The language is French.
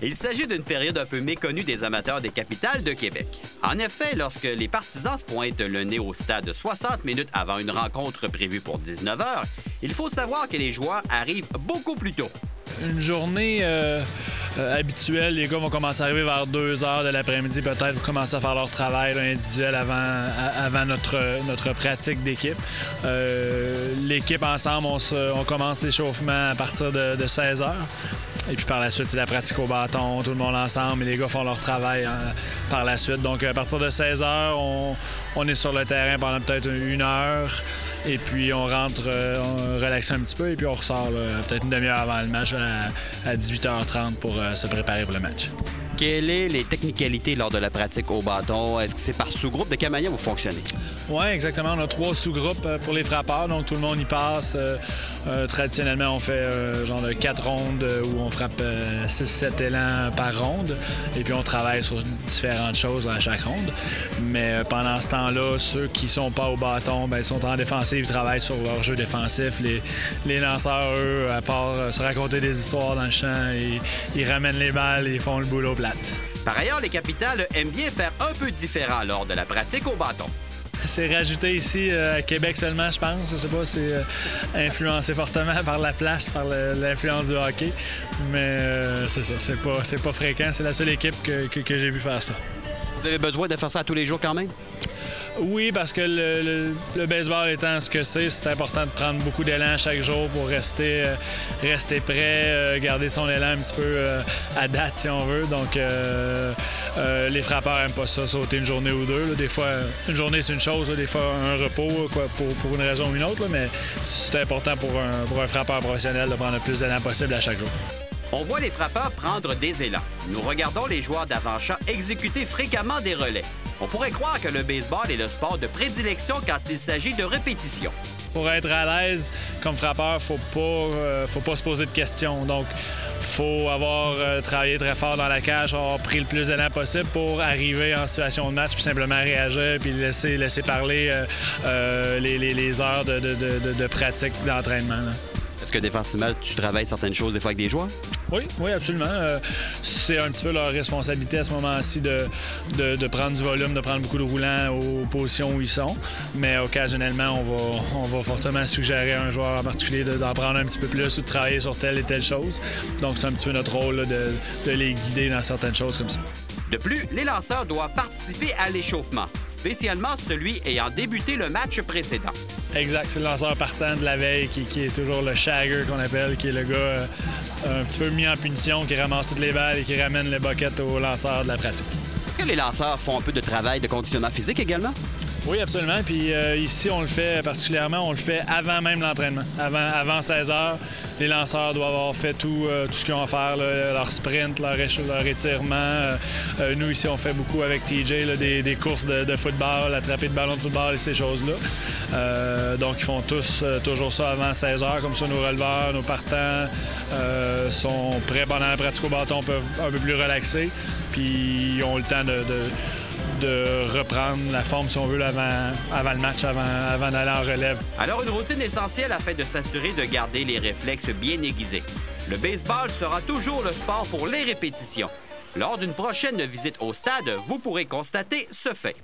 Il s'agit d'une période un peu méconnue des amateurs des capitales de Québec. En effet, lorsque les partisans se pointent le nez au stade 60 minutes avant une rencontre prévue pour 19 h, il faut savoir que les joueurs arrivent beaucoup plus tôt. Une journée habituelle, les gars vont commencer à arriver vers 2 h de l'après-midi, peut-être pour commencer à faire leur travail là, individuel avant notre pratique d'équipe. L'équipe ensemble, on commence l'échauffement à partir de 16 h. Et puis par la suite, c'est la pratique au bâton, tout le monde ensemble, et les gars font leur travail par la suite. Donc à partir de 16 h, on est sur le terrain pendant peut-être 1 heure. Et puis on rentre, on relaxe un petit peu et puis on ressort peut-être une demi-heure avant le match à 18 h 30 pour se préparer pour le match. Quelles sont les technicalités lors de la pratique au bâton? Est-ce que c'est par sous-groupe? De quelle manière vous fonctionnez? Oui, exactement. On a 3 sous-groupes pour les frappeurs, donc tout le monde y passe. Traditionnellement, on fait genre de 4 rondes où on frappe 6-7 élans par ronde. Et puis on travaille sur différentes choses à chaque ronde. Mais pendant ce temps-là, ceux qui sont pas au bâton, bien, ils sont en défensive, ils travaillent sur leur jeu défensif. Les lanceurs, eux, à part se raconter des histoires dans le champ, ils ramènent les balles et ils font le boulot plate. Par ailleurs, les Capitales aiment bien faire un peu différent lors de la pratique au bâton. C'est rajouté ici à Québec seulement, je pense. Je sais pas, c'est influencé fortement par la place, par l'influence du hockey. Mais c'est ça, c'est pas fréquent. C'est la seule équipe que j'ai vu faire ça. Vous avez besoin de faire ça tous les jours quand même? Oui, parce que le baseball étant ce que c'est important de prendre beaucoup d'élan chaque jour pour rester prêt, garder son élan un petit peu à date, si on veut. Donc, les frappeurs n'aiment pas ça, sauter une journée ou deux. Là. Des fois, une journée, c'est une chose, là. Des fois, un repos quoi, pour une raison ou une autre. Là. Mais c'est important pour un frappeur professionnel de prendre le plus d'élan possible à chaque jour. On voit les frappeurs prendre des élans. Nous regardons les joueurs d'avant-champ exécuter fréquemment des relais. On pourrait croire que le baseball est le sport de prédilection quand il s'agit de répétition. Pour être à l'aise comme frappeur, faut pas se poser de questions. Donc, faut avoir travaillé très fort dans la cage, avoir pris le plus d'élan possible pour arriver en situation de match, puis simplement réagir, puis laisser parler les heures de pratique d'entraînement. Là. Est-ce que défensivement, tu travailles certaines choses des fois avec des joueurs? Oui, absolument. C'est un petit peu leur responsabilité à ce moment-ci de prendre du volume, de prendre beaucoup de roulants aux positions où ils sont. Mais occasionnellement, on va fortement suggérer à un joueur en particulier d'en prendre un petit peu plus ou de travailler sur telle et telle chose. Donc, c'est un petit peu notre rôle là, de les guider dans certaines choses comme ça. De plus, les lanceurs doivent participer à l'échauffement, spécialement celui ayant débuté le match précédent. Exact, c'est le lanceur partant de la veille qui est toujours le shagger qu'on appelle, qui est le gars un petit peu mis en punition, qui ramasse toutes les balles et qui ramène les buckets au lanceur de la pratique. Est-ce que les lanceurs font un peu de travail de conditionnement physique également? Oui, absolument. Puis ici, on le fait particulièrement, on le fait avant même l'entraînement. Avant 16 h, les lanceurs doivent avoir fait tout ce qu'ils ont à faire, là, leur sprint, leur étirement. Nous, ici, on fait beaucoup avec TJ, là, des courses de football, attraper de ballon de football et ces choses-là. Donc, ils font tous toujours ça avant 16 h. Comme ça, nos releveurs, nos partants sont prêts pendant la pratique au bâton, peuvent un peu plus relaxer. Puis, ils ont le temps de reprendre la forme, si on veut, avant le match, avant d'aller en relève. Alors, une routine essentielle afin de s'assurer de garder les réflexes bien aiguisés. Le baseball sera toujours le sport pour les répétitions. Lors d'une prochaine visite au stade, vous pourrez constater ce fait.